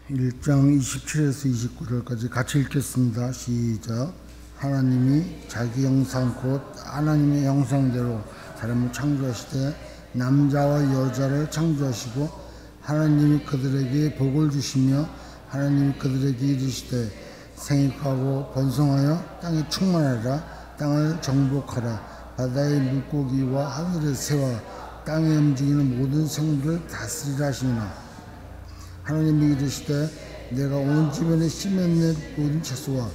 1장 27에서 29절까지 같이 읽겠습니다. 시작. 하나님이 자기 형상 곧 하나님의 형상대로 사람을 창조하시되 남자와 여자를 창조하시고 하나님이 그들에게 복을 주시며 하나님이 그들에게 이르시되 생육하고 번성하여 땅에 충만하라. 땅을 정복하라. 바다의 물고기와 하늘의 새와 땅에 움직이는 모든 생물을 다스리라 하시니라. 하나님이 이르시되 내가 온 지면에 씨 맺는 모든 채소와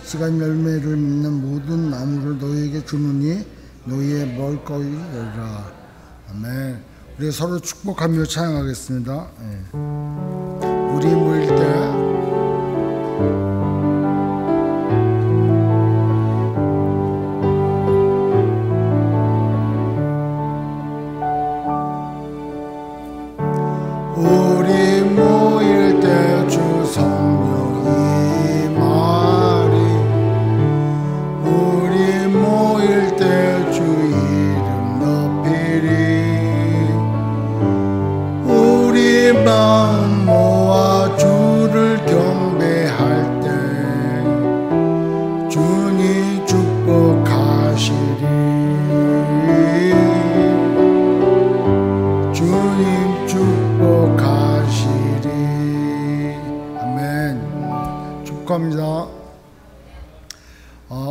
시간 열매를 맺는 모든 나무를 너희에게 주노니 너희의 먹을거리라. 아멘. 우리 서로 축복하며 찬양하겠습니다. 우리 모일 때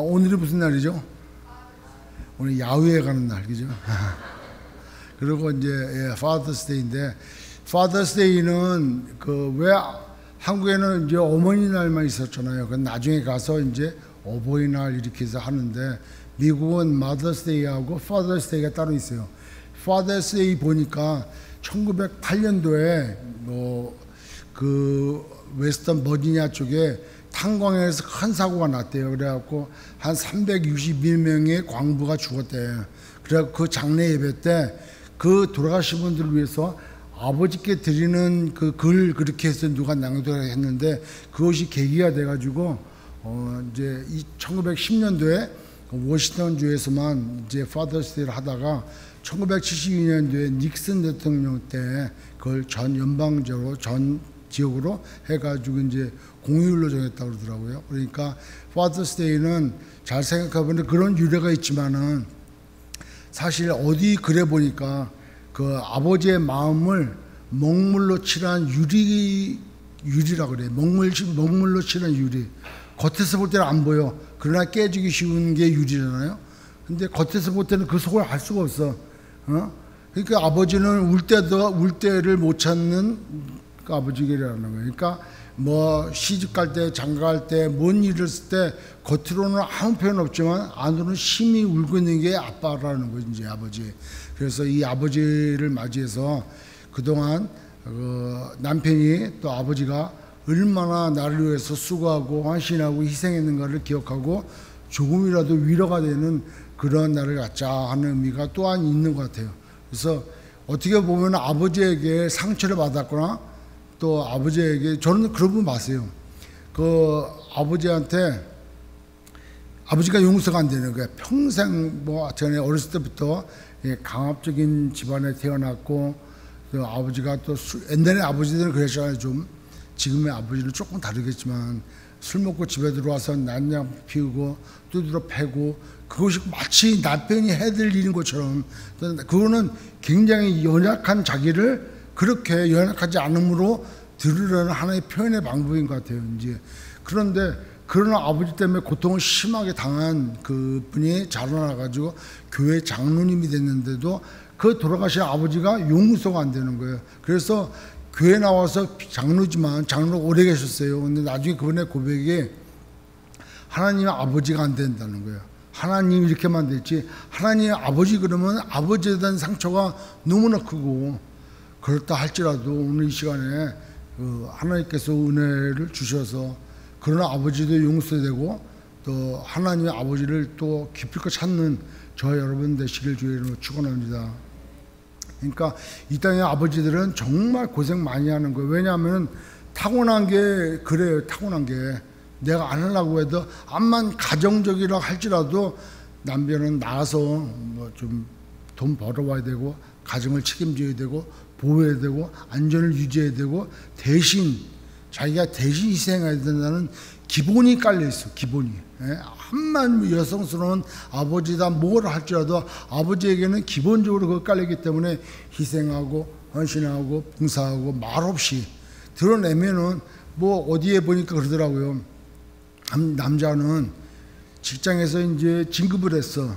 오늘이 무슨 날이죠? 오늘 야외에 가는 날, 그죠? 그리고 이제 Father's Day인데, Father's Day는 왜 한국에는 이제 어머니날만 있었잖아요. 그 나중에 가서 이제 어버이날 이렇게 해서 하는데, 미국은 Mother's Day하고 Father's Day가 따로 있어요. Father's Day 보니까 1908년도에 그 웨스턴 버지니아 쪽에 탄광에서 큰 사고가 났대요. 그래갖고 한 361명의 광부가 죽었대요. 그래갖고 그 장례 예배 때 그 돌아가신 분들을 위해서 아버지께 드리는 그 글 그렇게 해서 누가 낭독했는데 그것이 계기가 돼가지고 이제 1910년도에 워싱턴 주에서만 이제 파더스 데이를 하다가 1972년도에 닉슨 대통령 때 그걸 전 연방적으로 전 지역으로 해가지고 이제 공휴일로 정했다고 그러더라고요. 그러니까 파더스 데이는 잘 생각해보면 그런 유래가 있지만은 사실 어디 그래 보니까 그 아버지의 마음을 먹물로 칠한 유리라고 그래요. 먹물로 칠한 유리. 겉에서 볼 때는 안 보여. 그러나 깨지기 쉬운 게 유리잖아요. 근데 겉에서 볼 때는 그 속을 알 수가 없어. 그러니까 아버지는 울 때를 못 찾는 그 아버지라는 거예요. 그러니까 뭐 시집 갈 때, 장가 갈 때, 뭔 일을 했을 때 겉으로는 아무 표현 없지만 안으로는 심히 울고 있는 게 아빠라는 거지, 이제 아버지. 그래서 이 아버지를 맞이해서 그동안 남편이 또 아버지가 얼마나 나를 위해서 수고하고 헌신하고 희생했는가를 기억하고 조금이라도 위로가 되는 그런 날을 갖자 하는 의미가 또한 있는 것 같아요. 그래서 어떻게 보면 아버지에게 상처를 받았거나 또 아버지에게, 저는 그런 분 봤어요. 그 아버지한테 아버지가 용서가 안 되는 거예요. 평생 뭐 전에 어렸을 때부터 강압적인 집안에 태어났고 또 아버지가 또 옛날에 아버지들은 그랬잖아요. 좀 지금의 아버지는 조금 다르겠지만 술 먹고 집에 들어와서 난장 피우고 두드러 패고 그것이 마치 남편이 해될 일인 것처럼, 그거는 굉장히 연약한 자기를 그렇게 연약하지 않음으로 들으려는 하나의 표현의 방법인 것 같아요. 이제 그런데 그런 아버지 때문에 고통을 심하게 당한 그 분이 자라나가지고 교회 장로님이 됐는데도 그 돌아가신 아버지가 용서가 안 되는 거예요. 그래서 교회 나와서 장로지만 장로가 오래 계셨어요. 근데 나중에 그분의 고백이 하나님의 아버지가 안 된다는 거예요. 하나님 이렇게만 됐지 하나님의 아버지 그러면 아버지에 대한 상처가 너무나 크고, 그렇다 할지라도 오늘 이 시간에 하나님께서 은혜를 주셔서 그런 아버지도 용서되고 또 하나님의 아버지를 또 기필코 찾는 저 여러분 되시길 주의 이름으로 축원합니다. 그러니까 이 땅의 아버지들은 정말 고생 많이 하는 거예요. 왜냐하면 타고난 게 그래요. 타고난 게 내가 안 하려고 해도 암만 가정적이라 할지라도 남편은 나가서 뭐 좀 돈 벌어와야 되고 가정을 책임져야 되고 보호해야 되고 안전을 유지해야 되고 대신 자기가 대신 희생해야 된다는 기본이 깔려 있어. 기본이. 한만 여성스러운 아버지다 뭘 할지라도 아버지에게는 기본적으로 그거 깔리기 때문에 희생하고 헌신하고 봉사하고 말없이 드러내면은 뭐 어디에 보니까 그러더라고요. 남자는 직장에서 이제 진급을 했어.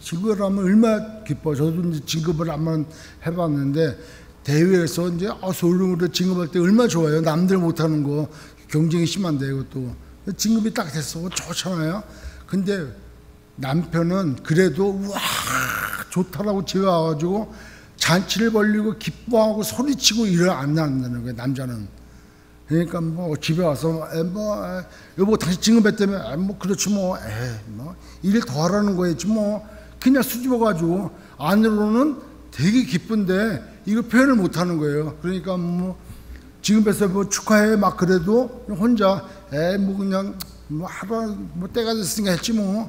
진급을 하면 얼마나 기뻐. 저도 이제 진급을 한번 해봤는데 대회에서 이제 서울로 진급할 때 얼마나 좋아요. 남들 못하는 거 경쟁이 심한데 이것도 진급이 딱 됐어. 좋잖아요. 근데 남편은 그래도 우와 좋다라고 집에 와가지고 잔치를 벌리고 기뻐하고 소리치고 일을 안 한다는 거예요. 남자는. 그러니까 뭐 집에 와서 뭐 여보 다시 진급했다며 뭐 그렇지 뭐 일 더 하라는 거였지 뭐 그냥 수줍어가지고 안으로는 되게 기쁜데 이거 표현을 못 하는 거예요. 그러니까 뭐 진급해서 뭐 축하해 막 그래도 혼자 뭐 그냥 뭐 하라 뭐 때가 됐으니까 했지 뭐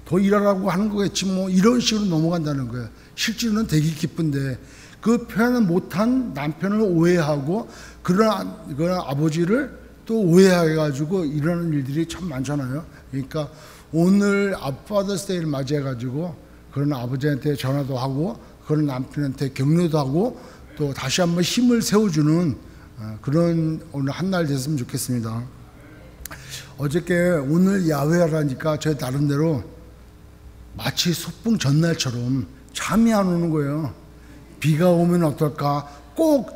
더 일하라고 하는 거겠지 뭐 이런 식으로 넘어간다는 거예요. 실제로는 되게 기쁜데 그 표현을 못한 남편을 오해하고 그런 아버지를 또 오해해가지고 이러는 일들이 참 많잖아요. 그러니까 오늘 파더스데이를 맞이해가지고 그런 아버지한테 전화도 하고 그런 남편한테 격려도 하고 또 다시 한번 힘을 세워주는 그런 오늘 한날 됐으면 좋겠습니다. 어저께 오늘 야외하라니까 저 나름대로 마치 소풍 전날처럼 잠이 안 오는 거예요. 비가 오면 어떨까? 꼭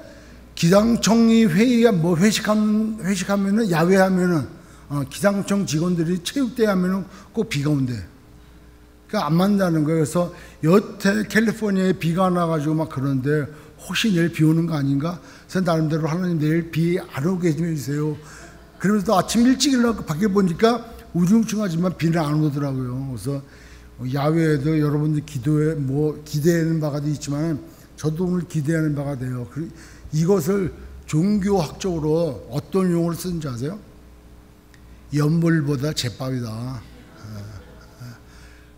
기상청이 회의가 뭐 회식하면은 야외하면은 기상청 직원들이 체육대회 하면은 꼭 비가 온대. 그러니까 안 만나는 거예요. 그래서 여태 캘리포니아에 비가 나가지고 막 그런데 혹시 내일 비 오는 거 아닌가? 그래서 나름대로 하나님 내일 비 안 오게 좀 해주세요. 그러면서 아침 일찍 일어나고 밖에 보니까 우중충하지만 비는 안 오더라고요. 그래서 야외에도 여러분들 기대하는 바가 있지만 저도 오늘 기대하는 바가 돼요. 이것을 종교학적으로 어떤 용어를 쓰는지 아세요? 연불보다 제밥이다.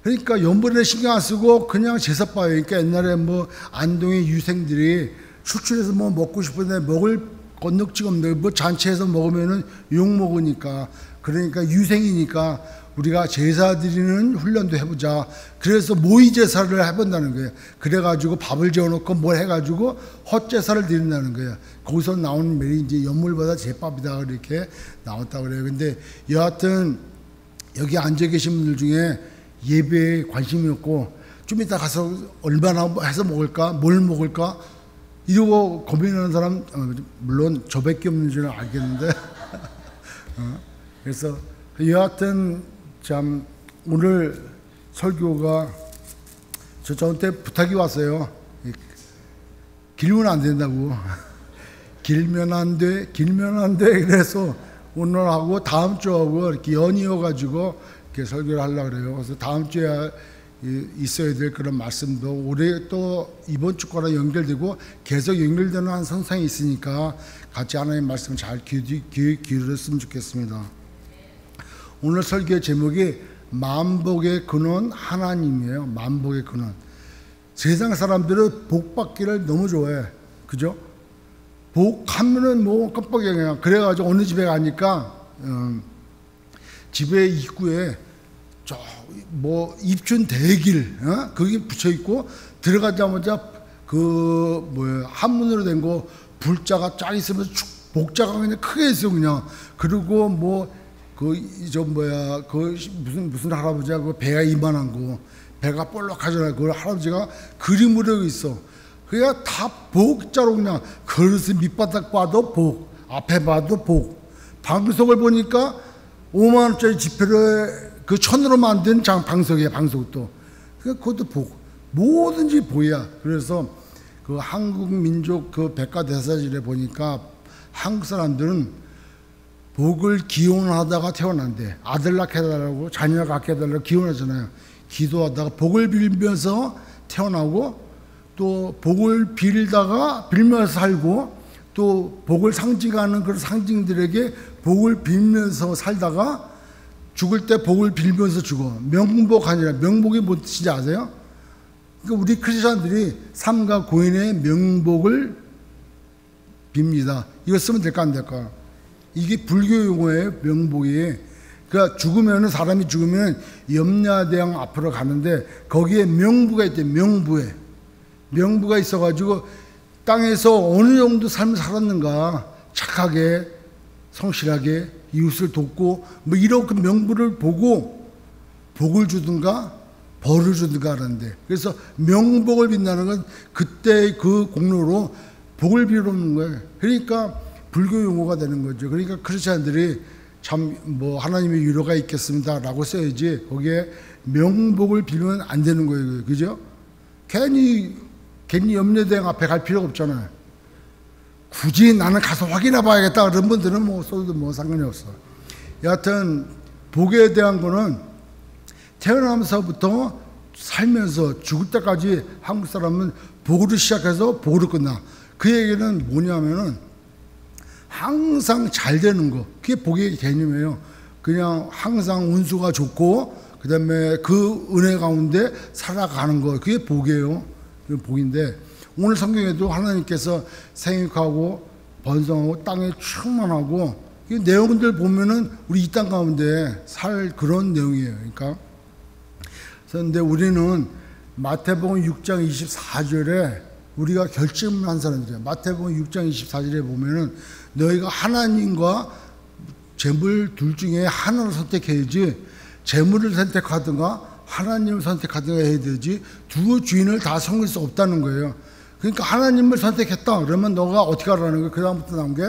그러니까 연불에 신경 안 쓰고 그냥 제사밥이에요. 그러니까 옛날에 뭐 안동의 유생들이 출출해서 뭐 먹고 싶은데 먹을 건덕지가 없는데 뭐 잔치에서 먹으면은 욕 먹으니까 그러니까 유생이니까 우리가 제사 드리는 훈련도 해보자. 그래서 모의 제사를 해본다는 거예요. 그래가지고 밥을 재워놓고 뭘 해가지고 헛제사를 드린다는 거예요. 거기서 나오는 말이 이제 연물보다 제밥이다 이렇게 나왔다 그래요. 근데 여하튼 여기 앉아 계신 분들 중에 예배에 관심이 없고 좀 이따 가서 얼마나 해서 먹을까, 뭘 먹을까 이러고 고민하는 사람 물론 저밖에 없는 줄은 알겠는데 그래서 여하튼 참 오늘 설교가 저한테 부탁이 왔어요. 길면 안 된다고. 길면 안 돼, 길면 안 돼. 그래서 오늘하고 다음 주하고 이렇게 연이어가지고 이렇게 설교를 하려고 그래요. 그래서 다음 주에 있어야 될 그런 말씀도 올해 또 이번 주 거랑 연결되고 계속 연결되는 한 선상이 있으니까 같이 하나님의 말씀 잘 기울였으면 좋겠습니다. 오늘 설교의 제목이 만복의 근원 하나님이에요. 만복의 근원. 세상 사람들은 복 받기를 너무 좋아해. 그죠? 복 하면은 뭐 깜빡이야 그냥. 그래가지고 어느 집에 가니까 집에 입구에 저 뭐 입춘 대길 그게 붙여 있고 들어가자마자 그 뭐야 한문으로 된 거 불자가 쫙 있으면서 복자가 그냥 크게 있어 그냥. 그리고 뭐 무슨 할아버지가 그 배가 이만한 거 배가 볼록하잖아요. 그 할아버지가 그림으로 있어. 그러니까 다 복자로 그냥 그릇을 밑바닥 봐도 복, 앞에 봐도 복. 방석을 보니까 5만 원짜리 지폐를 그 천으로 만든 방석이에요. 방석도. 그러니까 그것도 복. 뭐든지 복이야. 그래서 그 한국 민족 그 백과대사질에 보니까 한국 사람들은 복을 기원하다가 태어난대. 아들 낳게 해달라고 자녀 갖게 해달라고 기원하잖아요. 기도하다가 복을 빌면서 태어나고 또 복을 빌다가 빌면서 살고 또 복을 상징하는 그런 상징들에게 복을 빌면서 살다가 죽을 때 복을 빌면서 죽어. 명복 아니라 명복이 뭔 뜻인지 아세요? 그러니까 우리 크리스천들이 삼가 고인의 명복을 빕니다. 이거 쓰면 될까 안 될까? 이게 불교 용어예요. 명복이. 그러니까 죽으면은, 사람이 죽으면 염라대왕 앞으로 가는데 거기에 명부가 있대. 명부가 있어가지고 땅에서 어느 정도 삶을 살았는가, 착하게 성실하게 이웃을 돕고 뭐 이렇게 명부를 보고 복을 주든가 벌을 주든가 하는데, 그래서 명복을 빈다는 건 그때 그 공로로 복을 빌어오는 거예요. 그러니까 불교 용어가 되는 거죠. 그러니까 크리스찬들이 참 뭐 하나님의 위로가 있겠습니다라고 써야지 거기에 명복을 빌면 안 되는 거예요. 그죠? 괜히 염려대왕 앞에 갈 필요가 없잖아요. 굳이 나는 가서 확인해 봐야겠다 그런 분들은 뭐 써도 뭐 상관이 없어. 여하튼 복에 대한 거는 태어나면서부터 살면서 죽을 때까지 한국 사람은 복으로 시작해서 복으로 끝나. 그 얘기는 뭐냐면은 항상 잘 되는 거, 그게 복의 개념이에요. 그냥 항상 운수가 좋고 그 다음에 그 은혜 가운데 살아가는 거, 그게 복이에요. 그게 복인데, 오늘 성경에도 하나님께서 생육하고 번성하고 땅에 충만하고, 이 내용들 보면은 우리 이 땅 가운데 살 그런 내용이에요. 그러니까 그런데 우리는 마태복음 6장 24절에 우리가 결심한 사람들이에요. 마태복음 6장 24절에 보면은 너희가 하나님과 재물 둘 중에 하나를 선택해야지, 재물을 선택하든가 하나님을 선택하든가 해야 되지 두 주인을 다 섬길 수 없다는 거예요. 그러니까 하나님을 선택했다 그러면 너가 어떻게 하라는 거예요. 그 다음부터 나온 게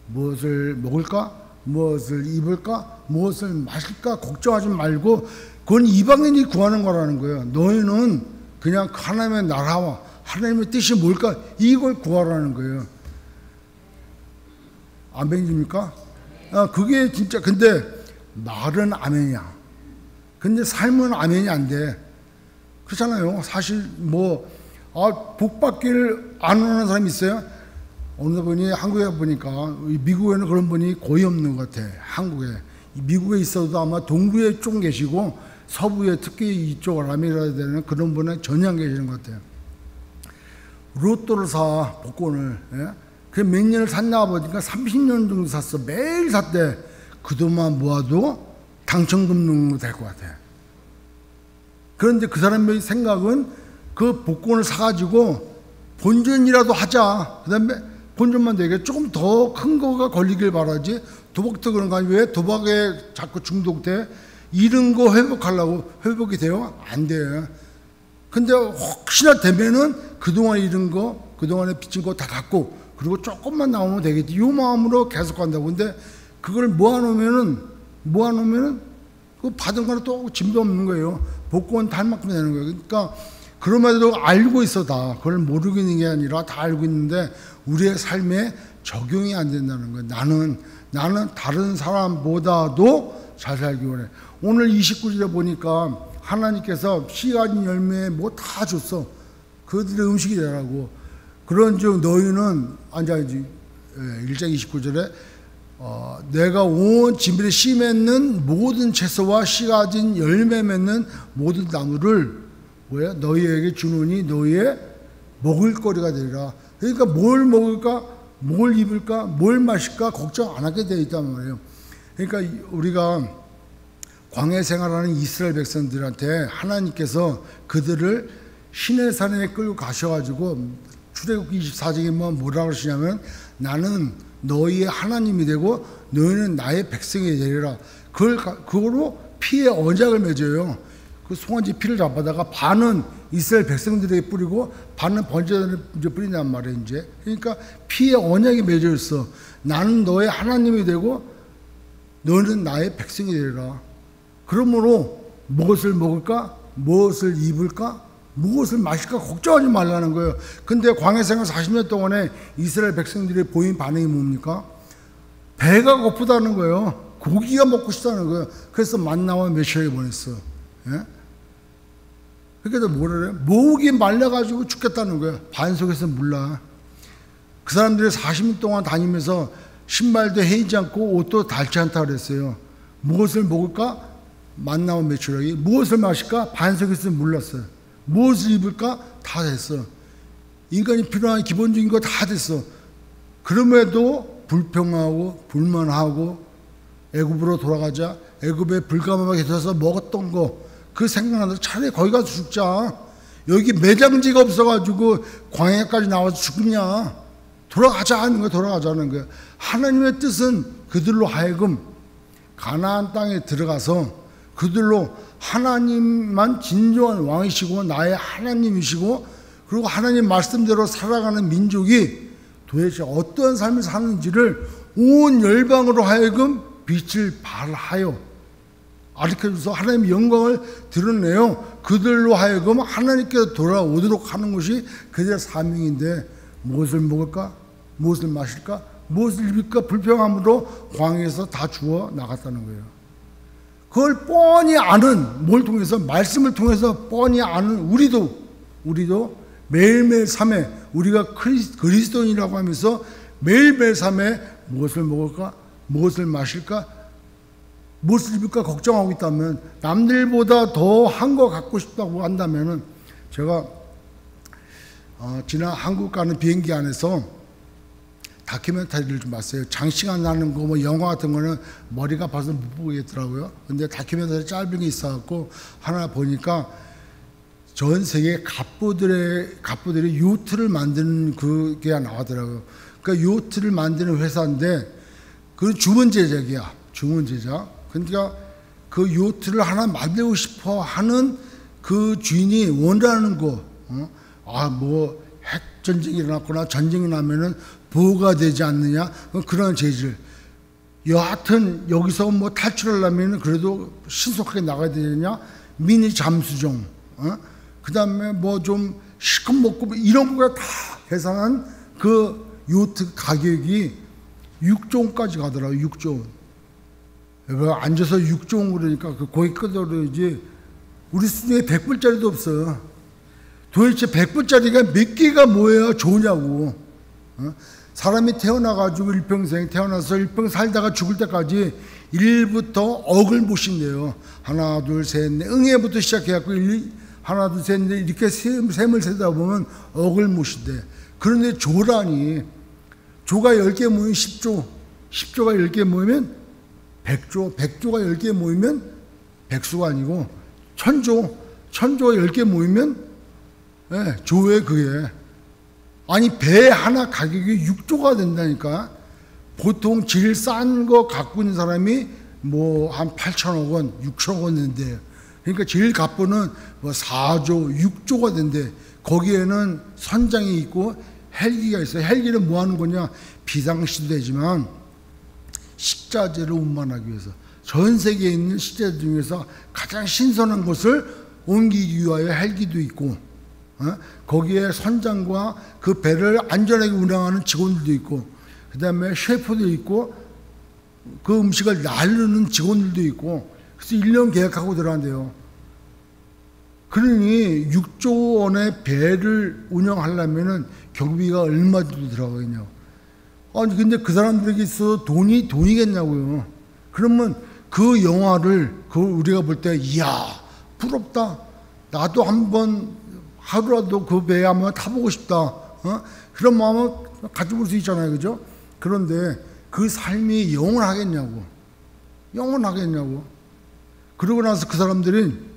무엇을 먹을까, 무엇을 입을까, 무엇을 마실까 걱정하지 말고, 그건 이방인이 구하는 거라는 거예요. 너희는 그냥 하나님의 나라와 하나님의 뜻이 뭘까, 이걸 구하라는 거예요. 아멘입니까? 그게 진짜. 근데 말은 아멘이야. 근데 삶은 아멘이 안 돼. 그렇잖아요. 사실 뭐 복 받기를 안 원하는 사람이 있어요? 어느 분이 한국에 보니까, 미국에는 그런 분이 거의 없는 것 같아. 한국에. 미국에 있어도 아마 동부에 좀 계시고 서부에, 특히 이쪽 아메리카에 되는 그런 분은 전혀 안 계시는 것 같아요. 로또를 사, 복권을. 예? 그 몇 년을 샀나 보니까 30년 정도 샀어. 매일 샀대. 그 돈만 모아도 당첨금 넣는 거 될 것 같아. 그런데 그 사람의 생각은 그 복권을 사가지고 본전이라도 하자. 그 다음에 본전만 되게 조금 더 큰 거가 걸리길 바라지, 도박도 그런 거 아니에요. 왜 도박에 자꾸 중독돼? 잃은 거 회복하려고 회복이 돼요? 안 돼. 근데 혹시나 되면은 그동안 잃은 거, 그동안에 빚진 거 다 갚고, 그리고 조금만 나오면 되겠지. 이 마음으로 계속 간다고. 근데 그걸 모아놓으면은 그 받은 거는 또 짐도 없는 거예요. 복권 달 만큼 되는 거예요. 그러니까 그럼에도 알고 있어. 다 그걸 모르고 있는 게 아니라 다 알고 있는데 우리의 삶에 적용이 안 된다는 거예요. 나는 다른 사람보다도 잘 살기 원해. 오늘 29절에 보니까 하나님께서 씨 가진 열매 뭐 다 줬어. 그들의 음식이 되라고. 그런즉 너희는, 앉아야지. 1장 29절에 내가 온 진빌에 씨 맺는 모든 채소와 씨 가진 열매 맺는 모든 나무를 뭐야? 너희에게 주노니 너희의 먹을거리가 되리라. 그러니까 뭘 먹을까, 뭘 입을까, 뭘 마실까 걱정 안 하게 되어 있단 말이에요. 그러니까 우리가 광야 생활하는 이스라엘 백성들한테 하나님께서 그들을 시내산에 끌고 가셔가지고 출애굽기 24장에 뭐라고 그러시냐면, 나는 너희의 하나님이 되고 너희는 나의 백성이 되리라. 그거로 피의 언약을 맺어요. 그 송아지 피를 잡아다가 반은 이스라엘 백성들에게 뿌리고 반은 번제단에 뿌린단 말이에요. 이제 그러니까 피의 언약이 맺어 있어. 나는 너의 하나님이 되고 너는 나의 백성이 되리라. 그러므로 무엇을 먹을까, 무엇을 입을까, 무엇을 마실까 걱정하지 말라는 거예요. 근데 광야생활 40년 동안에 이스라엘 백성들의 보인 반응이 뭡니까? 배가 고프다는 거예요. 고기가 먹고 싶다는 거예요. 그래서 만나와 메시아에 보냈어. 예? 그러니까 뭐라 그래? 목이 말라가지고 죽겠다는 거예요. 반석에서 물라. 그 사람들이 40년 동안 다니면서 신발도 헤이지 않고 옷도 닳지 않다 그랬어요. 무엇을 먹을까? 만나와 메추라기. 무엇을 마실까? 반석에서 물렀어요. 무엇을 입을까? 다 됐어. 인간이 필요한 기본적인 거 다 됐어. 그럼에도 불평하고 불만하고 애굽으로 돌아가자. 애굽에 불가마하게 돼서 먹었던 거 그 생각나서 차라리 거기 가서 죽자. 여기 매장지가 없어가지고 광야까지 나와서 죽냐. 돌아가자 하는 거야. 돌아가자는 거야. 하나님의 뜻은 그들로 하여금 가나안 땅에 들어가서 그들로 하나님만 진정한 왕이시고 나의 하나님이시고 그리고 하나님 말씀대로 살아가는 민족이 도대체 어떠한 삶을 사는지를 온 열방으로 하여금 빛을 발하여 가르쳐줘서 하나님의 영광을 드러내요. 그들로 하여금 하나님께로 돌아오도록 하는 것이 그들의 사명인데 무엇을 먹을까? 무엇을 마실까? 무엇을 입을까? 불평함으로 광야에서 다 주워 나갔다는 거예요. 그걸 뻔히 아는 뭘 통해서? 말씀을 통해서 뻔히 아는 우리도 매일매일 삶에 우리가 그리스도인이라고 하면서 매일매일 삶에 무엇을 먹을까? 무엇을 마실까? 무엇을 입을까 걱정하고 있다면 남들보다 더 한 거 갖고 싶다고 한다면은 제가 지난 한국 가는 비행기 안에서 다큐멘터리를 좀 봤어요. 장시간 나는 거 뭐 영화 같은 거는 머리가 아파서 못 보겠더라고요. 근데 다큐멘터리 짧은 게 있어갖고 하나 보니까 전 세계 갑부들이 요트를 만드는 그게 나오더라고요. 그러니까 요트를 만드는 회사인데 그 주문 제작이야. 주문 제작. 그러니까 그 요트를 하나 만들고 싶어 하는 그 주인이 원하는 거, 뭐 핵전쟁이 일어났거나 전쟁이 나면은 보호가 되지 않느냐 그런 재질. 여하튼 여기서 뭐 탈출하려면 그래도 신속하게 나가야 되느냐 미니 잠수정, 그 다음에 뭐 좀 실컷 먹고 이런 거 다 계산한 그 요트 가격이 6조 원까지 가더라고요. 6조 원. 앉아서 6조 원 그러니까 그 거기 끄덕이지 우리 수중에 100불짜리도 없어. 도대체 100불짜리가 몇 개가 뭐야 좋으냐고. 사람이 태어나가지고 일평생 태어나서 일평생 살다가 죽을 때까지 1부터 억을 모신대요. 하나 둘 셋 넷 응애부터 시작해갖고 하나 둘 셋 넷 이렇게 셈을 세다 보면 억을 모신대. 그런데 조라니 조가 10개 모이면 10조 10조가 10개 모이면 100조 100조가 10개 모이면 백수가 아니고 천조가 10개 모이면 조에 그게 아니 배 하나 가격이 6조가 된다니까. 보통 제일 싼 거 갖고 있는 사람이 뭐 한 8천억 원 6천억 원 된대. 그러니까 제일 갑부는 뭐 4조 6조가 된대. 거기에는 선장이 있고 헬기가 있어요. 헬기는 뭐 하는 거냐, 비상시도 되지만 식자재를 운반하기 위해서 전 세계에 있는 식자재 중에서 가장 신선한 것을 옮기기 위하여 헬기도 있고, 거기에 선장과 그 배를 안전하게 운항하는 직원들도 있고, 그 다음에 셰프도 있고, 그 음식을 나르는 직원들도 있고, 그래서 1년 계약하고 들어간대요. 그러니 6조 원의 배를 운영하려면은 경비가 얼마 정도 들어가겠냐고. 아니 근데 그 사람들에게 있어서 돈이겠냐고요. 그러면 그 영화를 우리가 볼 때 이야 부럽다. 나도 한번 하루라도 그 배에 한번 타보고 싶다. 그런 마음을 가지고 올 수 있잖아요, 그죠? 그런데 그 삶이 영원하겠냐고. 그러고 나서 그 사람들은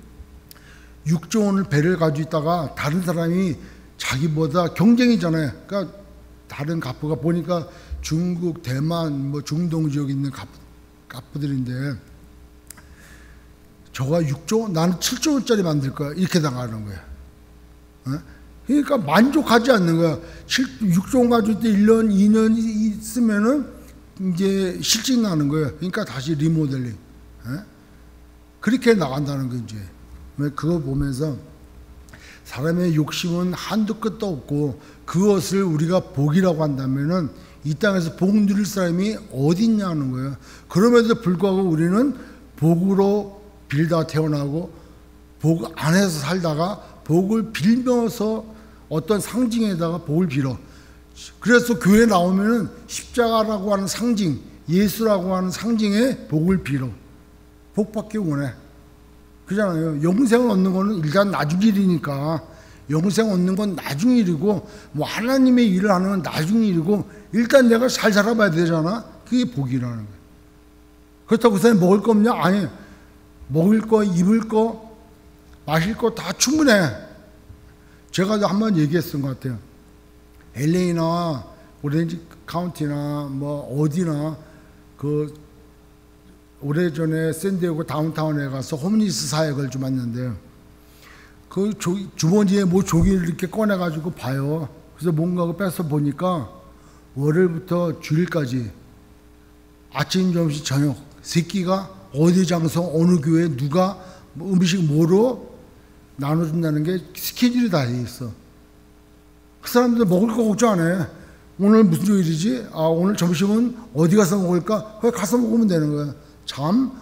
6조 원을 배를 가지고 있다가 다른 사람이 자기보다 경쟁이잖아요. 그러니까 다른 갑부가 보니까 중국, 대만, 뭐 중동 지역에 있는 갑부들인데 저가 6조? 나는 7조 원짜리 만들 거야. 이렇게 당하는 거야. 그러니까 만족하지 않는 거야. 6조 원 가지고 있을 때 1년, 2년 있으면은 이제 실직 나는 거예요. 그러니까 다시 리모델링. 그렇게 나간다는 거 이제. 그거 보면서 사람의 욕심은 한두 끝도 없고 그것을 우리가 복이라고 한다면은 이 땅에서 복 누릴 사람이 어디 있냐는 거예요. 그럼에도 불구하고 우리는 복으로 빌다 태어나고 복 안에서 살다가 복을 빌면서 어떤 상징에다가 복을 빌어. 그래서 교회 나오면은 십자가라고 하는 상징, 예수라고 하는 상징에 복을 빌어. 복받기 원해. 그잖아요. 영생을 얻는 거는 일단 나중 일이니까 영생 얻는 건 나중 일이고 뭐 하나님의 일을 하는 건 나중 일이고 일단 내가 잘 살아봐야 되잖아. 그게 복이라는 거예요. 그렇다고 해서 먹을 거 없냐? 아니, 먹을 거, 입을 거, 마실 거 다 충분해. 제가 한번 얘기했던 것 같아요. LA나 오렌지 카운티나 뭐 어디나 그 오래전에 샌디에고 다운타운에 가서 홈리스 사역을 좀 했는데 그 주머니에 뭐 종이를 이렇게 꺼내가지고 봐요. 그래서 뭔가 뺏어 보니까 월요일부터 주일까지 아침, 점심, 저녁 세 끼가 어디 장소, 어느 교회, 누가 뭐 음식 뭐로 나눠준다는 게 스케줄이 다 돼 있어. 그 사람들 먹을 거 걱정 안 해. 오늘 무슨 요일이지? 아, 오늘 점심은 어디 가서 먹을까? 거기 가서 먹으면 되는 거야.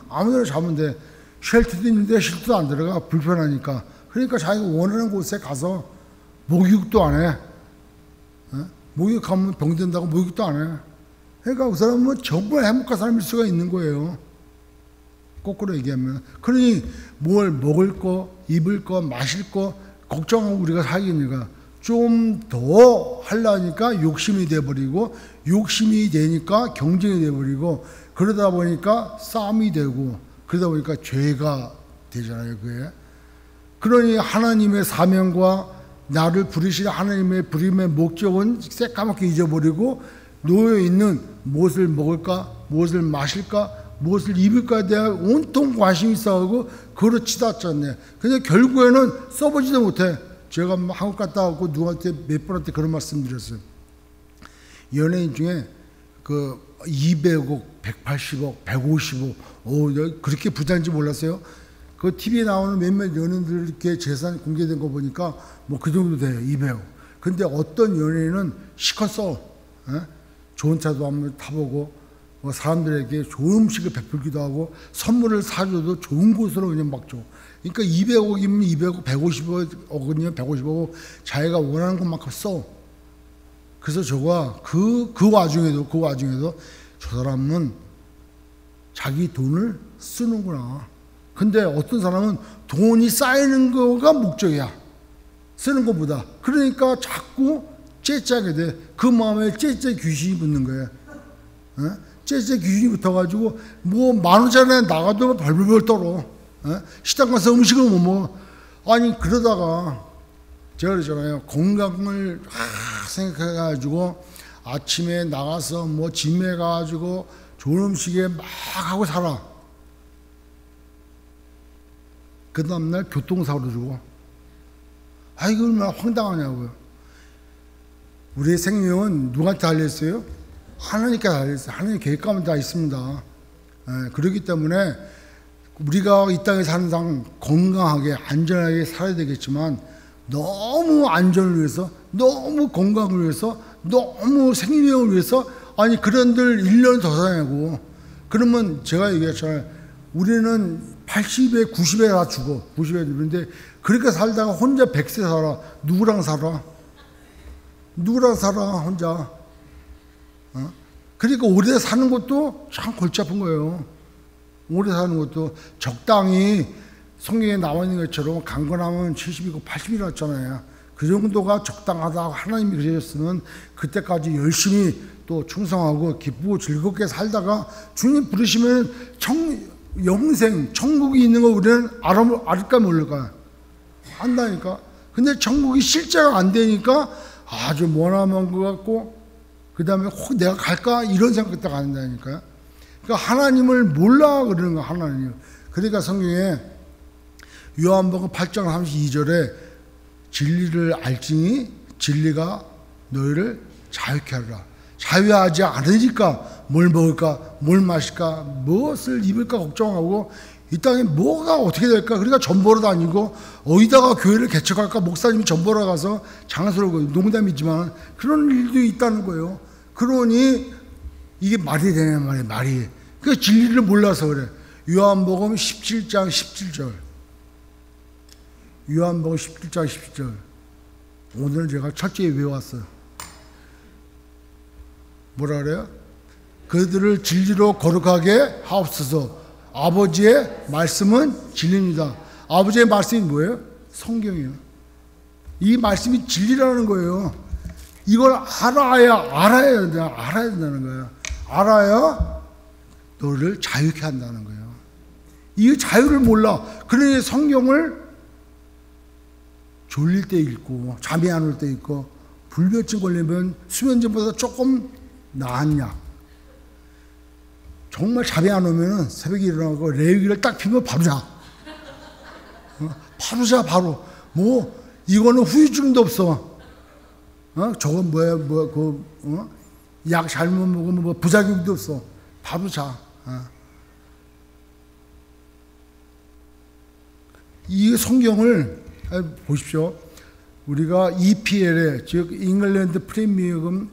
아무데나 자면 돼. 쉴 때도 있는데 쉴 때도 안 들어가. 불편하니까. 그러니까 자기가 원하는 곳에 가서 목욕도 안 해. 목욕하면 병든다고 목욕도 안 해. 그러니까 그 사람은 정말 행복한 사람일 수가 있는 거예요. 거꾸로 얘기하면. 그러니 뭘 먹을 거, 입을 거, 마실 거 걱정하고 우리가 살기니까 좀 더 하려니까 욕심이 돼버리고 욕심이 되니까 경쟁이 돼버리고 그러다 보니까 싸움이 되고 그러다 보니까 죄가 되잖아요. 그게. 그러니 하나님의 사명과 나를 부르신 하나님의 부름의 목적은 새까맣게 잊어버리고 놓여있는 무엇을 먹을까, 무엇을 마실까, 무엇을 입을까에 대한 온통 관심이 있어가지고 그걸 치닫잖네. 근데 결국에는 써보지도 못해. 제가 한국 갔다 왔고 누구한테 몇 번한테 그런 말씀 드렸어요. 연예인 중에 그 200억, 180억, 150억, 그렇게 부자인지 몰랐어요. 그 TV에 나오는 몇몇 연예인들 이렇게 재산 공개된 거 보니까 뭐 그 정도 돼요. 200억. 근데 어떤 연예인은 시컷 써. 좋은 차도 한번 타보고 뭐 사람들에게 좋은 음식을 베풀기도 하고 선물을 사줘도 좋은 곳으로 그냥 막 줘. 그러니까 200억이면 200억, 150억이면 150억 자기가 원하는 것만큼 써. 그래서 저가 그 와중에도 저 사람은 자기 돈을 쓰는구나. 근데 어떤 사람은 돈이 쌓이는 거가 목적이야. 쓰는 것보다. 그러니까 자꾸 째짜게 돼. 그 마음에 째짜 귀신이 붙는 거야. 째짜 귀신이 붙어가지고 뭐 10,000원짜리 나가도 벌벌벌 떨어. 식당 가서 음식을 못 먹어. 아니 그러다가 제가 그러잖아요. 건강을 생각해가지고 아침에 나가서 뭐 짐에 가가지고 좋은 음식에 막 하고 살아. 그 다음날 교통사고로 죽어. 아, 이거 얼마나 황당하냐고요. 우리의 생명은 누구한테 달려있어요? 하나님께 달려있어요. 하나님 계획 가운데 다 있습니다. 그렇기 때문에 우리가 이 땅에 사는 상 건강하게 안전하게 살아야 되겠지만 너무 안전을 위해서, 너무 건강을 위해서, 너무 생명을 위해서 아니 그런들 1년 더 사냐고. 그러면 제가 얘기했잖아요. 우리는 80에 90에 다 죽어. 90에 죽는데 그렇게 살다가 혼자 100세 살아. 누구랑 살아? 누구랑 살아 혼자. 그러니까 오래 사는 것도 참 골치 아픈 거예요. 오래 사는 것도 적당히 성경에 나와 있는 것처럼 강건하면 70이고 80이라잖아요. 그 정도가 적당하다고 하나님이 그러셨으면 그때까지 열심히 또 충성하고 기쁘고 즐겁게 살다가 주님 부르시면 영생, 천국이 있는 거 우리는 알까 모를까? 안다니까. 근데 천국이 실제가 안 되니까 아주 머나먼 것 같고 그 다음에 혹 내가 갈까? 이런 생각도 안 한다니까요. 그러니까 하나님을 몰라 그러는 거야, 하나님. 그러니까 성경에 요한복음 8장 32절에 진리를 알지니 진리가 너희를 자유케 하리라. 자유하지 않으니까 뭘 먹을까, 뭘 마실까, 무엇을 입을까 걱정하고 이 땅에 뭐가 어떻게 될까. 그러니까 전 보러 다니고 어디다가 교회를 개척할까. 목사님이 전 보러 가서 장소를 농담이지만 그런 일도 있다는 거예요. 그러니 이게 말이 되냐 말이에요. 말이. 그 진리를 몰라서 그래. 요한복음 17장 17절. 요한복음 17장 17절. 오늘 제가 철저히 외웠어요. 뭐라 그래요? 그들을 진리로 거룩하게 하옵소서. 아버지의 말씀은 진리입니다. 아버지의 말씀이 뭐예요? 성경이에요. 이 말씀이 진리라는 거예요. 이걸 알아야 된다는 거예요. 알아야 너를 자유케 한다는 거예요. 이 자유를 몰라. 그러니 성경을 졸릴 때 읽고 잠이 안 올 때 읽고 불면증 걸리면 수면제보다 조금 나은 약. 정말 잠이 안 오면 새벽에 일어나고 레위기를 딱 피면 바로 자. 바로 자, 바로. 뭐 이거는 후유증도 없어. 저건 약 잘못 먹으면 뭐 부작용도 없어. 바로 자. 이 성경을 보십시오. 우리가 EPL에, 즉 잉글랜드 프리미엄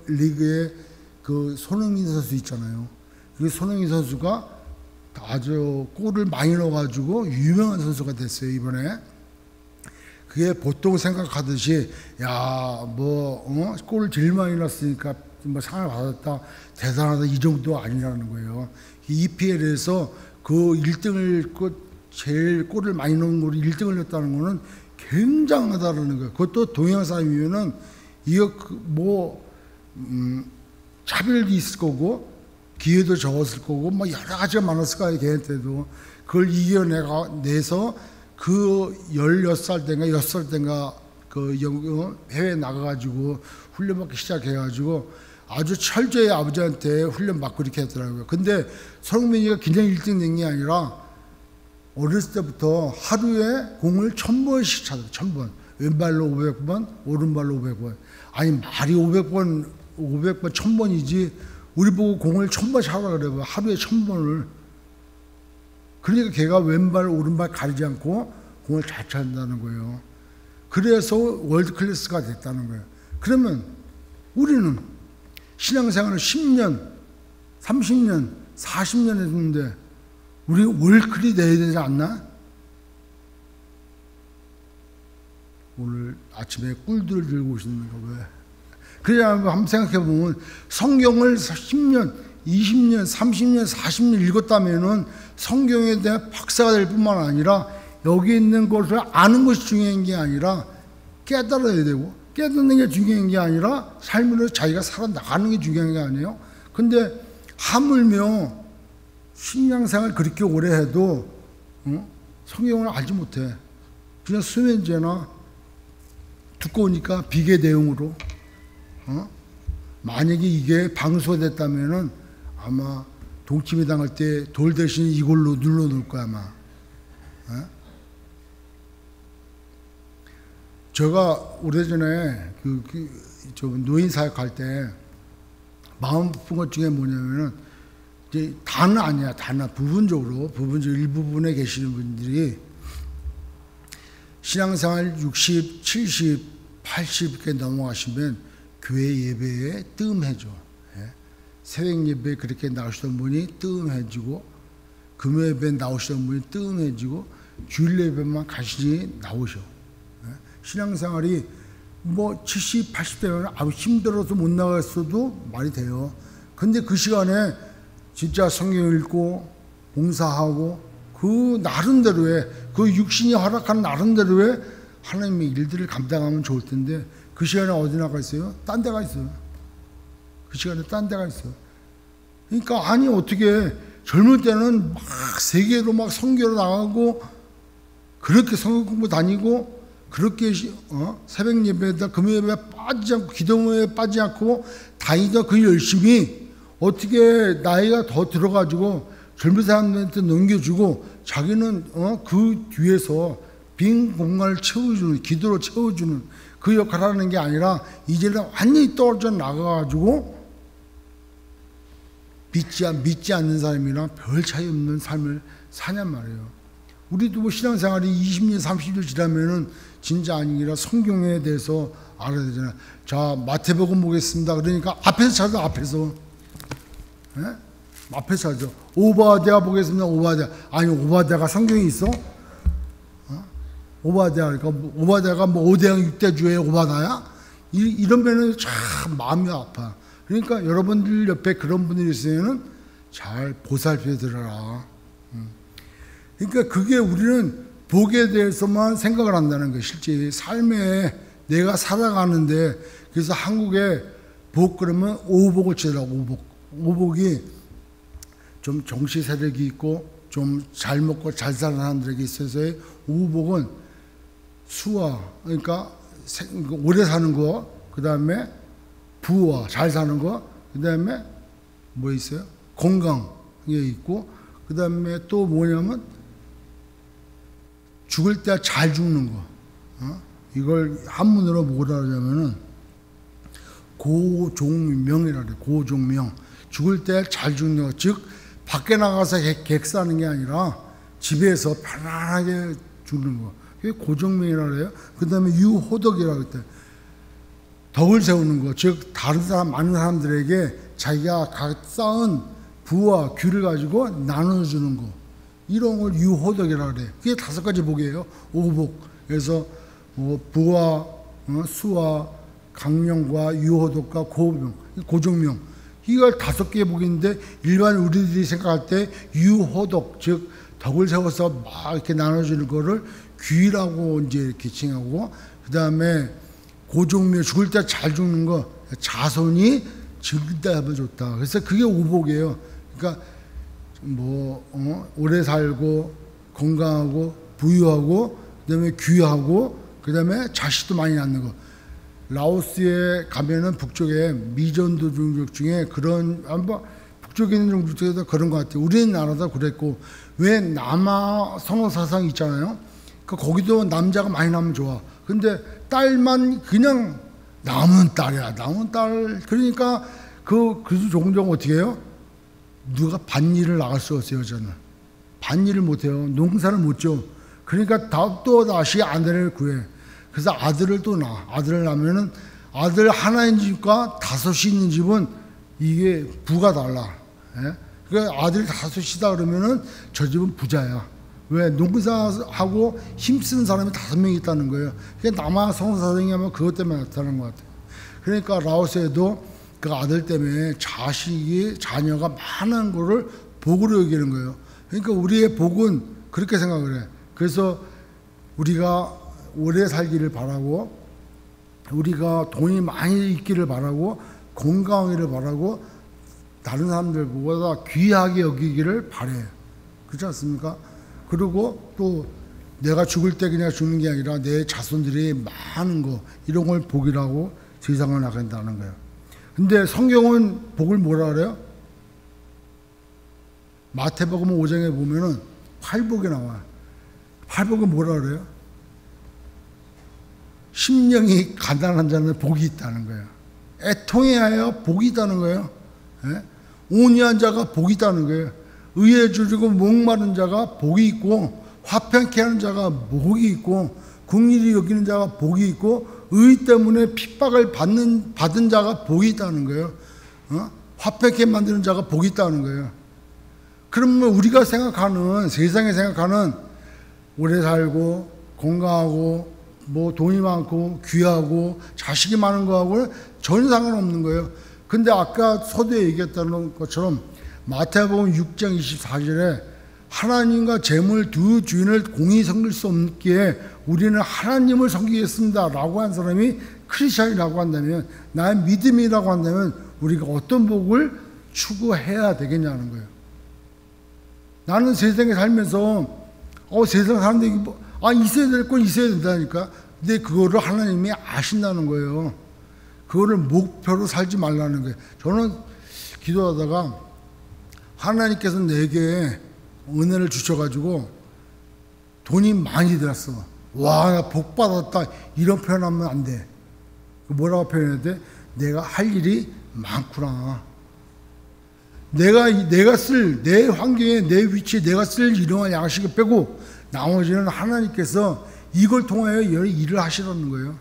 리그의 그 손흥민 선수 있잖아요. 그 손흥민 선수가 아주 골을 많이 넣어가지고 유명한 선수가 됐어요, 이번에. 그게 보통 생각하듯이, 골을 제일 많이 넣었으니까 뭐 상을 받았다, 대단하다, 이 정도 아니라는 거예요. EPL에서 그 1등을, 제일 골을 많이 넣은 걸로 1등을 넣었다는 거는 굉장하다는 거예요. 그것도 동양 사람이면은, 이거 차별도 있을 거고, 기회도 적었을 거고, 뭐 여러 가지가 많았을 거예요, 걔한테도. 그걸 이겨내서 그 16살 때인가 6살 때인가 그 해외에 나가가지고 훈련받기 시작해가지고 아주 철저히 아버지한테 훈련받고 이렇게 했더라고요. 근데 손흥민이가 그냥 1등 된 게 아니라 어렸을 때부터 하루에 공을 1000번씩 차요. 1000번. 왼발로 500번, 오른발로 500번. 아니, 말이 500번, 1000번이지. 우리 보고 공을 1000번 차라 그래요. 하루에 1000번을. 그러니까 걔가 왼발, 오른발 가리지 않고 공을 잘 찬다는 거예요. 그래서 월드 클래스가 됐다는 거예요. 그러면 우리는 신앙생활을 10년, 30년, 40년 했는데 우리 월클이 내야 되지 않나? 오늘 아침에 꿀들을 들고 오시는 거 왜? 그래야 한번 생각해 보면 성경을 10년, 20년, 30년, 40년 읽었다면은 성경에 대한 박사가 될 뿐만 아니라 여기 있는 것을 아는 것이 중요한 게 아니라 깨달아야 되고, 깨닫는 게 중요한 게 아니라 삶으로 자기가 살아나가는 게 중요한 게 아니에요. 근데 하물며 신앙생활 그렇게 오래 해도 성경을 알지 못해. 그냥 수면제나 두꺼우니까 비계 내용으로. 만약에 이게 방수됐다면은 아마 동치미 당할 때 돌 대신 이걸로 눌러놓을 거야 아마. 제가 오래전에 저 노인 사역할 때 마음 아픈 것 중에 뭐냐면은 이제 다는 아니야, 다는 부분적으로 일부분에 계시는 분들이 신앙생활 60, 70, 80 이렇게 넘어가시면 교회 예배에 뜸해져. 새벽 예배에 그렇게 나오시던 분이 뜸해지고, 금요 예배에 나오시던 분이 뜸해지고, 주일 예배만 가시지 나오셔. 신앙생활이 뭐 70, 80대면 아주 힘들어서 못 나갔어도 말이 돼요. 근데 그 시간에 진짜 성경 읽고 봉사하고 그 나름대로의 그 육신이 허락한 나름대로의 하나님의 일들을 감당하면 좋을 텐데 그 시간에 어디 나가 있어요? 딴 데가 있어요. 그 시간에 딴 데가 있어요. 그러니까 아니 어떻게 젊을 때는 막 세계로 막 선교로 나가고 그렇게 성경 공부 다니고 그렇게 새벽 예배에다 금요 예배에 빠지지 않고 기도회에 빠지지 않고 다니던 그 열심히 어떻게 나이가 더 들어가지고 젊은 사람들한테 넘겨주고 자기는 그 뒤에서 빈 공간을 채워주는, 기도로 채워주는 그 역할을 하는 게 아니라 이제는 완전히 떨어져 나가가지고 믿지 않는 사람이랑 별 차이 없는 삶을 사냔 말이에요. 우리도 뭐 신앙생활이 20년, 30년 지나면은 진짜 아니라 성경에 대해서 알아야 되잖아요. 자, 마태복음 보겠습니다. 그러니까 앞에서 찾아, 앞에서. 앞에서 찾아. 오바댜 보겠습니다. 오바댜. 아니, 오바댜가 성경에 있어? 오바댜. 그러니까 오바댜가 뭐 5대왕 6대주의 오바댜야? 이러면은 참 마음이 아파. 그러니까 여러분들 옆에 그런 분들이 있으면은 잘 보살펴 들어라. 그러니까 그게 우리는 복에 대해서만 생각을 한다는 거예요. 실제 삶에 내가 살아가는데, 그래서 한국에 복 그러면 오복을 치더라고. 오복이 좀 정치 세력이 있고 좀 잘 먹고 잘 사는 사람들에게 있어서의 오복은 수와, 그러니까 오래 사는 거, 그 다음에 부와 잘 사는 거, 그 다음에 뭐 있어요? 건강에 있고, 그 다음에 또 뭐냐면 죽을 때 잘 죽는 거. 이걸 한문으로 뭐라 하냐면은 고종명이라 그래. 고종명. 죽을 때 잘 죽는 거. 즉 밖에 나가서 객사하는 게 아니라 집에서 편안하게 죽는 거. 그게 고종명이라 그래요. 그 다음에 유호덕이라고 했대. 덕을 세우는 거. 즉 다른 사람, 많은 사람들에게 자기가 각 쌓은 부와 귀를 가지고 나눠주는 거. 이런 걸 유호덕이라 그래. 그게 5가지 복이에요. 오복. 그래서 부와 수와 강명과 유호덕과 고명, 고종명. 이걸 5개의 복인데 일반 우리들이 생각할 때 유호덕, 즉 덕을 세워서 막 이렇게 나눠주는 거를 귀라고 이제 이렇게 칭하고, 그 다음에 고종명, 죽을 때 잘 죽는 거, 자손이 증대하면 좋다. 그래서 그게 오복이에요. 그러니까 오래 살고 건강하고 부유하고, 그다음에 귀하고, 그다음에 자식도 많이 낳는 거. 라오스에 가면은 북쪽에 미전도 종족 중에 그런, 북쪽에 있는 종족 중에도 그런 것 같아요. 우리나라도 그랬고, 왜 남아 선호 사상 있잖아요. 그러니까 거기도 남자가 많이 낳으면 좋아. 근데 딸만 그냥 남은 딸이야. 남은 딸. 그러니까 그래서 종종 어떻게 해요? 누가 밭일을 나갈 수 없어요, 여자는. 밭일을 못해요. 농사를 못 지어. 그러니까 또 다시 아내를 구해. 그래서 아들을 또 낳아. 아들을 낳으면은 아들 하나인 집과 5이 있는 집은 이게 부가 달라. 예? 그러니까 아들이 5이다 그러면은 저 집은 부자야. 왜? 농사하고 힘쓰는 사람이 5명 있다는 거예요. 그러니까 남아 성사생이 하면 그것 때문에 나타나는 것 같아요. 그러니까 라오스에도 그 아들 때문에 자녀가 많은 거를 복으로 여기는 거예요. 그러니까 우리의 복은 그렇게 생각을 해. 그래서 우리가 오래 살기를 바라고, 우리가 돈이 많이 있기를 바라고, 건강하기를 바라고, 다른 사람들보다 귀하게 여기기를 바래요. 그렇지 않습니까? 그리고 또 내가 죽을 때 그냥 죽는 게 아니라 내 자손들이 많은 거, 이런 걸 복이라고 세상을 나간다는 거예요. 근데 성경은 복을 뭐라 그래요? 마태복음 5장에 보면은 팔복이 나와요. 팔복은 뭐라 그래요? 심령이 가난한 자는 복이 있다는 거예요. 애통해야 복이 있다는 거예요. 예? 온유한 자가 복이 있다는 거예요. 의에 줄이고 목마른 자가 복이 있고, 화평케 하는 자가 복이 있고, 긍휼히 여기는 자가 복이 있고, 의 때문에 핍박을 받은 자가 복이 있다는 거예요. 화평케 만드는 자가 복이 있다는 거예요. 그러면 우리가 생각하는, 세상에 생각하는 오래 살고 건강하고 뭐 돈이 많고 귀하고 자식이 많은 거하고는 전혀 상관없는 거예요. 근데 아까 서두에 얘기했다는 것처럼 마태복음 6장 24절에 하나님과 재물 두 주인을 공히 섬길 수 없기에 우리는 하나님을 섬기겠습니다 라고 한 사람이 크리스찬이라고 한다면, 나의 믿음이라고 한다면 우리가 어떤 복을 추구해야 되겠냐는 거예요. 나는 세상에 살면서 세상 사람들이 있어야 될 건 있어야 된다니까. 근데 그거를 하나님이 아신다는 거예요. 그거를 목표로 살지 말라는 거예요. 저는 기도하다가 하나님께서 내게 은혜를 주셔가지고 돈이 많이 들었어. 와, 나 복 받았다. 이런 표현하면 안 돼. 뭐라고 표현해야 돼? 내가 할 일이 많구나. 내가 쓸, 내 환경에, 내 위치에 내가 쓸 일용할 양식을 빼고 나머지는 하나님께서 이걸 통하여 일을 하시라는 거예요.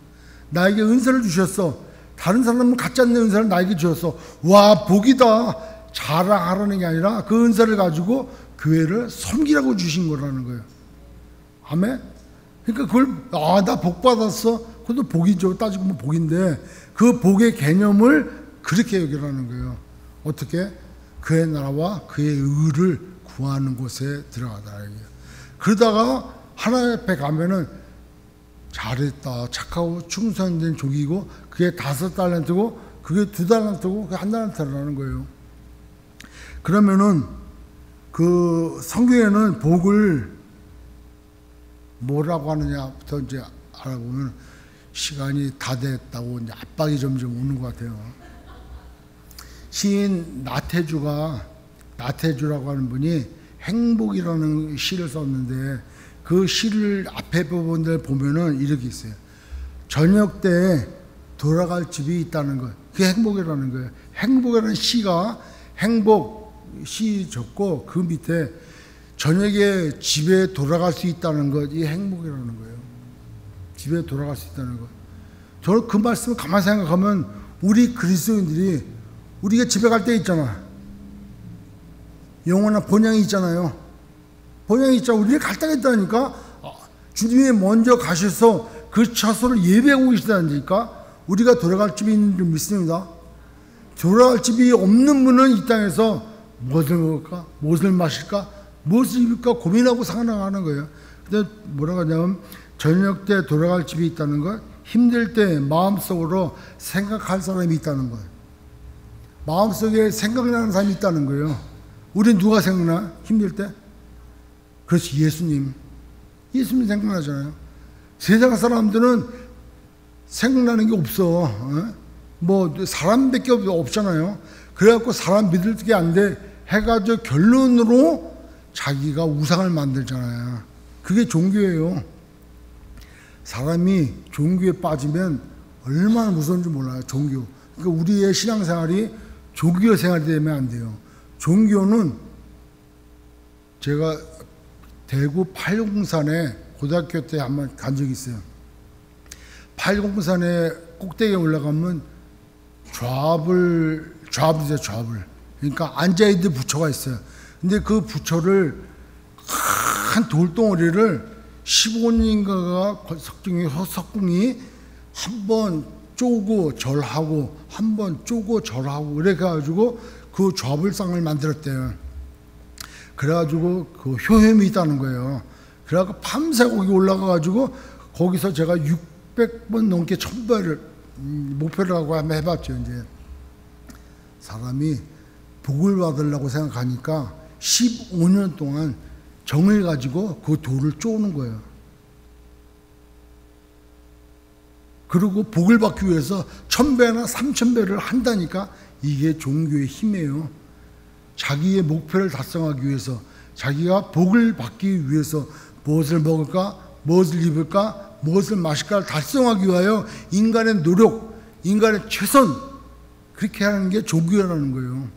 나에게 은사를 주셨어. 다른 사람은 갖지 않는 은사를 나에게 주셨어. 와, 복이다. 자랑하라는 게 아니라 그 은사를 가지고 교회를 섬기라고 주신 거라는 거예요. 아멘? 그러니까 그걸, 나 복 받았어. 그것도 복이죠. 따지고 보면 복인데 그 복의 개념을 그렇게 여기라는 거예요. 어떻게? 그의 나라와 그의 의를 구하는 곳에 들어가다. 그러다가 하나님 앞에 가면은 잘했다, 착하고 충성된 족이고 그게 5달란트고 그게 2달란트고 그게 1달란트라는 거예요. 그러면은 그 성경에는 복을 뭐라고 하느냐부터 이제 알아보면 시간이 다 됐다고 이제 압박이 점점 오는 것 같아요. 시인 나태주라고 하는 분이 행복이라는 시를 썼는데 그 시를 앞에 부분들 보면은 이렇게 있어요. 저녁 때 돌아갈 집이 있다는 거. 그게 행복이라는 거예요. 행복이라는 시가 행복 시 적고 그 밑에 저녁에 집에 돌아갈 수 있다는 것, 이 행복이라는 거예요. 집에 돌아갈 수 있다는 것. 저는 그 말씀을 가만히 생각하면 우리 그리스도인들이 우리가 집에 갈 때 있잖아. 영원한 본향이 있잖아요. 본향이 있잖아. 우리가 갈 때가 있다니까. 주님이 먼저 가셔서 그 처소를 예배하고 계시다니까. 우리가 돌아갈 집이 있는 줄 믿습니다. 돌아갈 집이 없는 분은 이 땅에서 무엇을 먹을까? 무엇을 마실까? 무엇을 입을까? 고민하고 살아가는 거예요. 근데 뭐라고 하냐면 저녁 때 돌아갈 집이 있다는 것, 힘들 때 마음속으로 생각할 사람이 있다는 거예요. 마음속에 생각나는 사람이 있다는 거예요. 우리 누가 생각나? 힘들 때? 그렇지, 예수님 생각나잖아요. 세상 사람들은 생각나는 게 없어. 뭐 사람밖에 없잖아요. 그래갖고 사람 믿을 게 안 돼 해가지고 결론으로 자기가 우상을 만들잖아요. 그게 종교예요. 사람이 종교에 빠지면 얼마나 무서운 줄 몰라요. 종교. 그러니까 우리의 신앙생활이 종교 생활이 되면 안 돼요. 종교는 제가 대구 팔공산에 고등학교 때 한번 간 적이 있어요. 팔공산에 꼭대기에 올라가면 좌불이죠, 좌불. 그러니까 앉아있는 부처가 있어요. 근데 그 부처를 큰 돌덩어리를 15인가가 석궁이 한 번 쪼고 절하고 한 번 쪼고 절하고 그래가지고 그 좌불상을 만들었대요. 그래가지고 그 효험이 있다는 거예요. 그래가지고 밤새 거기 올라가가지고 거기서 제가 600번 넘게 1000배를 목표를 하고 한번 해봤죠. 이제 사람이 복을 받으려고 생각하니까 15년 동안 정을 가지고 그 돌을 쪼는 거예요. 그리고 복을 받기 위해서 1000배나 3000배를 한다니까. 이게 종교의 힘이에요. 자기의 목표를 달성하기 위해서, 자기가 복을 받기 위해서 무엇을 먹을까, 무엇을 입을까, 무엇을 마실까를 달성하기 위하여 인간의 노력, 인간의 최선, 그렇게 하는 게 종교라는 거예요.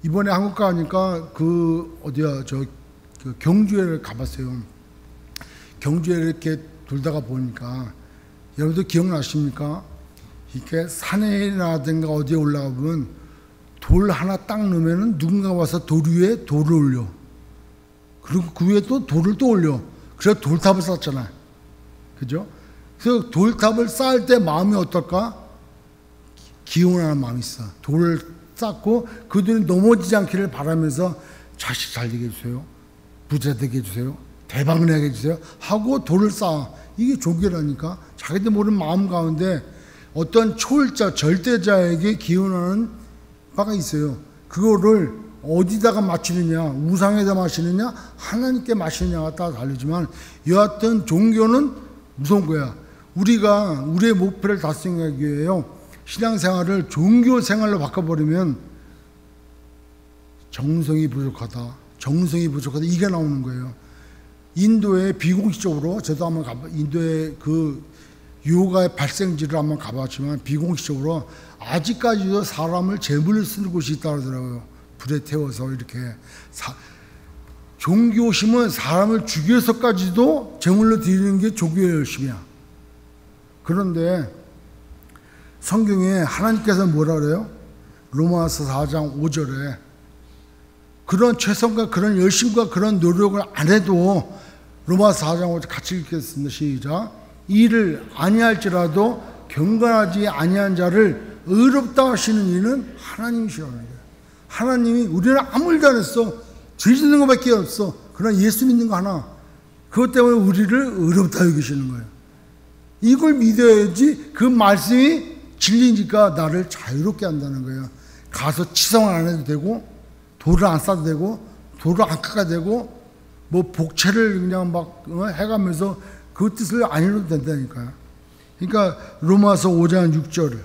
이번에 한국 가니까 그 경주에 가봤어요. 경주에 이렇게 돌다가 보니까 여러분들 기억나십니까? 이렇게 산에라든가 어디에 올라가면 돌 하나 딱 넣으면 누군가 와서 돌 위에 돌을 올려. 그리고 그 위에 또 돌을 또 올려. 그래서 돌탑을 쌓잖아. 그죠? 그래서 돌탑을 쌓을 때 마음이 어떨까? 기원하는 마음이 있어. 돌을 쌓고 그들이 넘어지지 않기를 바라면서 자식 잘 되게 해주세요. 부자 되게 해주세요. 대박 나게 해주세요. 하고 돌을 쌓아. 이게 종교라니까. 자기들 모르는 마음 가운데 어떤 초월자, 절대자에게 기원하는 바가 있어요. 그거를 어디다가 맞추느냐, 우상에다 맞추느냐, 하나님께 맞추느냐가 따라 다르지만 여하튼 종교는 무서운 거야. 우리가 우리의 목표를 달성하기 위해요. 신앙생활을 종교생활로 바꿔버리면 정성이 부족하다. 이게 나오는 거예요. 인도의 비공식적으로, 저도 한번 인도의 그 요가의 발생지를 한번 가봤지만 비공식적으로 아직까지도 사람을 제물로 쓰는 곳이 있다고 하더라고요. 불에 태워서 이렇게. 종교심은 사람을 죽여서까지도 제물로 드리는 게 종교의 열심이야. 그런데 성경에 하나님께서 뭐라 그래요? 로마서 4장 5절에 그런 최선과 그런 열심과 그런 노력을 안 해도, 로마서 4장 5절 같이 읽겠습니다. 시작. 이를 아니할지라도 경건하지 아니한 자를 의롭다 하시는 이는 하나님이시라는 거예요. 하나님이, 우리는 아무 일도 안 했어. 죄 짓는 것밖에 없어. 그러나 예수 믿는 거 하나. 그것 때문에 우리를 의롭다 여기시는 거예요. 이걸 믿어야지 그 말씀이 진리니까 나를 자유롭게 한다는 거예요. 가서 치성 안 해도 되고 돌을 안 싸도 되고 돌을 안 깎아도 되고 뭐 복채를 그냥 막 해가면서 그 뜻을 안 이뤄도 된다니까요. 그러니까 로마서 5장 6절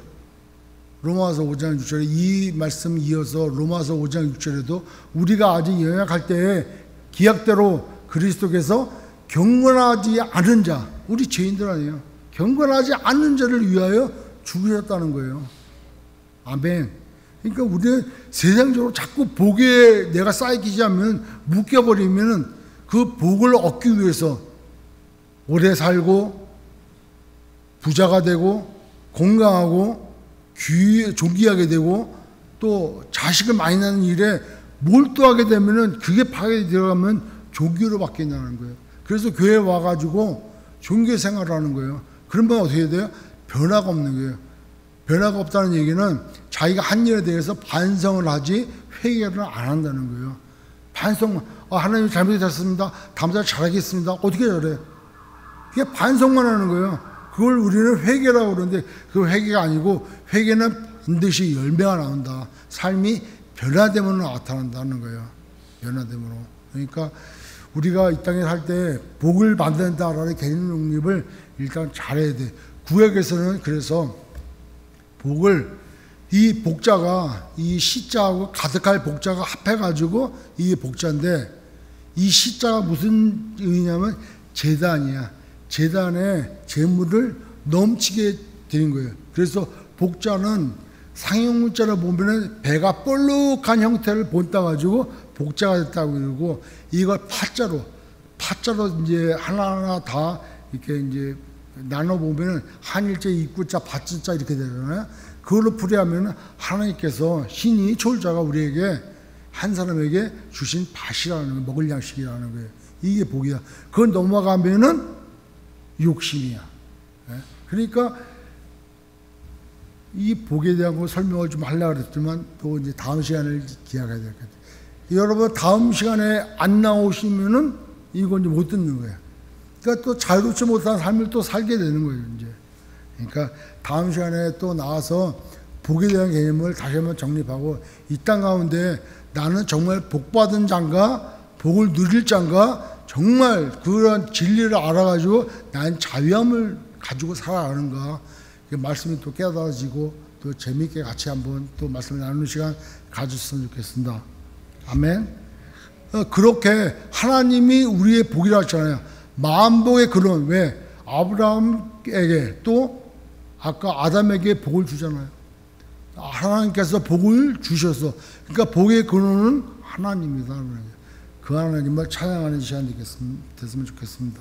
로마서 5장 6절에 이 말씀 이어서 로마서 5장 6절에도 우리가 아직 연약할 때에 기약대로 그리스도께서 경건하지 않은 자, 우리 죄인들 아니에요. 경건하지 않은 자를 위하여 죽으셨다는 거예요. 아멘. 그러니까 우리는 세상적으로 자꾸 복에 내가 쌓이지 않으면 묶여버리면 그 복을 얻기 위해서 오래 살고 부자가 되고 건강하고 존귀하게 되고 또 자식을 많이 낳는 일에 몰두하게 되면은 그게 파괴 들어가면 종교로 바뀐다는 거예요. 그래서 교회에 와가지고 종교 생활을 하는 거예요. 그러면 어떻게 돼요? 변화가 없는 거예요. 변화가 없다는 얘기는 자기가 한 일에 대해서 반성을 하지 회개를 안 한다는 거예요. 반성, 하나님 잘못했습니다. 다음부터 잘하겠습니다. 어떻게 잘해? 그게 반성만 하는 거예요. 그걸 우리는 회개라고 그러는데 그 회개가 아니고 회개는 반드시 열매가 나온다. 삶이 변화됨으로 나타난다는 거예요. 변화됨으로. 그러니까 우리가 이 땅에 살 때 복을 받는다라는 개인 독립을 일단 잘해야 돼. 구약에서는 그래서 복을 이 복자가 이 시자하고 가득할 복자가 합해가지고 이 복자인데 이 시자가 무슨 의미냐면 제단이야. 제단에 재물을 넘치게 드린 거예요. 그래서 복자는 상형문자를 보면은 배가 볼록한 형태를 본따 가지고 복자가 됐다고 그러고 이걸 파자로 이제 하나하나 다 이렇게 이제 나눠 보면은 한일자, 입구자, 밭자 이렇게 되잖아요. 그걸로 풀이하면은 하나님께서 신이 초월자가 우리에게 한 사람에게 주신 밭이라는 거예요. 먹을 양식이라는 거예요. 이게 복이야. 그건 넘어가면은 욕심이야. 그러니까 이 복에 대한 거 설명을 좀 하려고 그랬지만 또 이제 다음 시간을 기약해야 될 것 같아요. 여러분 다음 시간에 안 나오시면은 이건 이제 못 듣는 거예요. 그러니까 또 자유롭지 못한 삶을 또 살게 되는 거예요, 이제. 그러니까 다음 시간에 또 나와서 복에 대한 개념을 다시 한번 정립하고 이 땅 가운데 나는 정말 복받은 자인가 복을 누릴 자인가 정말 그런 진리를 알아가지고 난 자유함을 가지고 살아가는가 그 말씀이 또 깨달아지고 또 재미있게 같이 한번 또 말씀을 나누는 시간 가졌으면 좋겠습니다. 아멘. 그렇게 하나님이 우리의 복이라 했잖아요. 만복의 근원. 왜? 아브라함에게 또 아까 아담에게 복을 주잖아요. 하나님께서 복을 주셔서 그러니까 복의 근원은 하나님이다. 그 하나님을 찬양하는 시간이 됐으면 좋겠습니다.